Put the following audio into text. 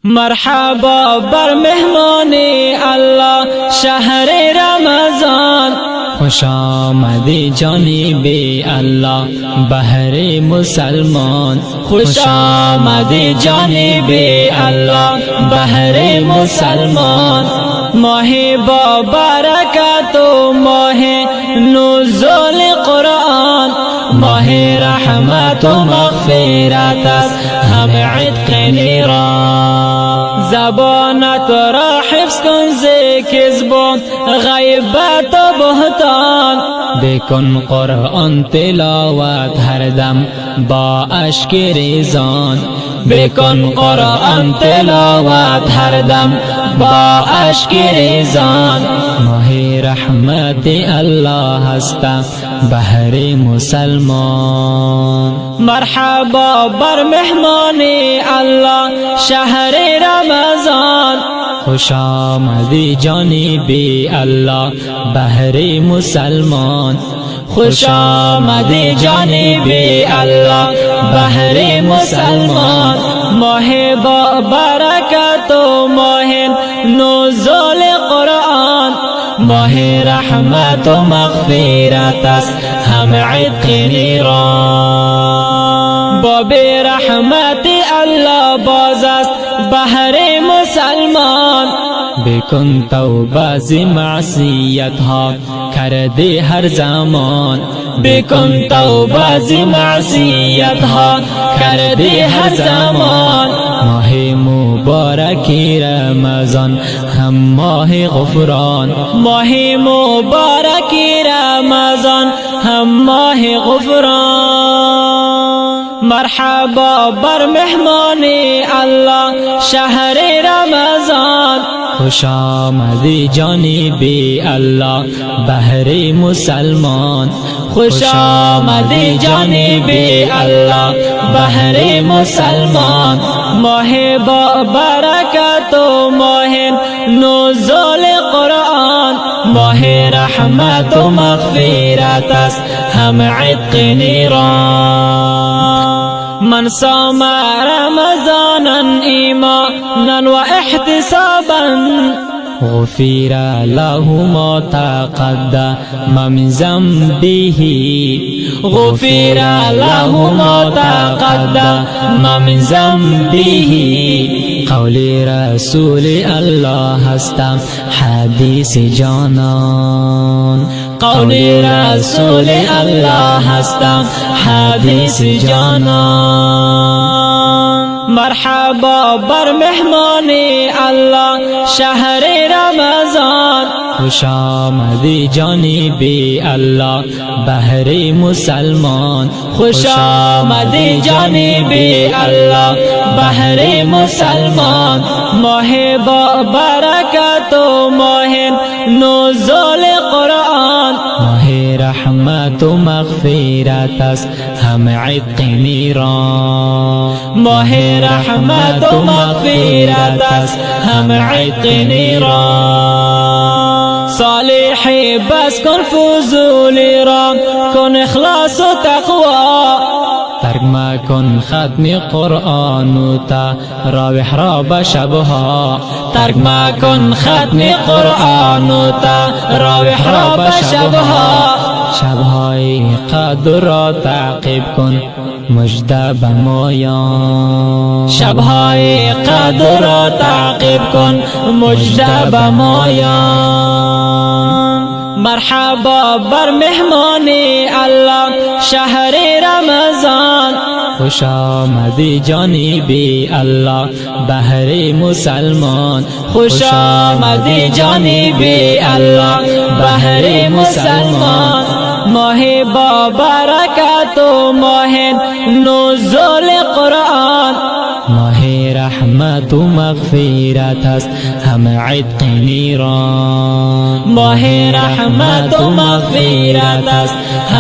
مرحبا بر مهمان الله شهر رمضان، خوش آمدی جانب الله بهر مسلمان، خوش آمدی جانب الله بهر مسلمان. ماه با برکت و ماه نزول قرآن، ماه رحمت و مغفرت است همه عتق نیران. زبانت را حفظ کن ز کذب و غیبت و بهتان، بکن قرآن تلاوت هر دم با اشک ریزان، بکن قرآن تلاوت هر دم با اشک ریزان. ماه رحمت الله هست بهر مسلمان. مرحبا بر مهمان الله شهر رمضان، خوش آمدی جانب الله بهر مسلمان، خوش آمدی جانب الله بهر مسلمان. ماه با برکت و ماه نزول قرآن، ماه رحمت و مغفرت است همه عتق نیران. باب رحمت الله باز است بهر مسلمان، بکن توبه ز معصیت ها کرده هر زمان، بکن توبه ز معصیت ها کرده هر زمان. ماه مبارک رمضان هم ماه غفران، ماه مبارک رمضان هم ماه غفران. مرحبا بر مهمان الله شهر رمضان، خوش آمدی جانب الله بهر مسلمان، خوش آمدی جانب الله بهر مسلمان. ماه با برکت و ماه نزول قرآن، ماه رحمت و مغفرت است همه عتق نیران. من صام رمضانا ایمانا و احتسابا غفر له ما تقدم من ذنبه، غفر له ما تقدم من ذنبه. قول رسول الله هستم حدیث جانان، قول رسول الله هستم حدیث جانان. مرحبا بر مهمان الله شهر رمضان، خوش آمدی جانب الله بهر مسلمان، خوش آمدی جانب الله بهر مسلمان. ماه با برکت و ماه نزول قرآن، ماه رحمت و مغفرت است همه عتق نیران، ماه رحمت و مغفرت است همه عتق نیران. صالحی بس کن فضولی را کن اخلاص و تقوا، ترک مکن ختم قرآن و تراویح را به شبها، ترک مکن ختم قرآن و تراویح را به شبها. شبهای قدر را تعقیب کن مژده به مایان، شبهای قدر را تعقیب کن مژده به مایان. مرحبا بر مهمان الله شهر رمضان، خوش آمدی جانب الله بهر مسلمان، خوش آمدی جانب الله بهر مسلمان. ماه با برکت و ماه نزول قرآن، ماه رحمت و مغفرت است همه عتق نیران، ماه رحمت و مغفرت است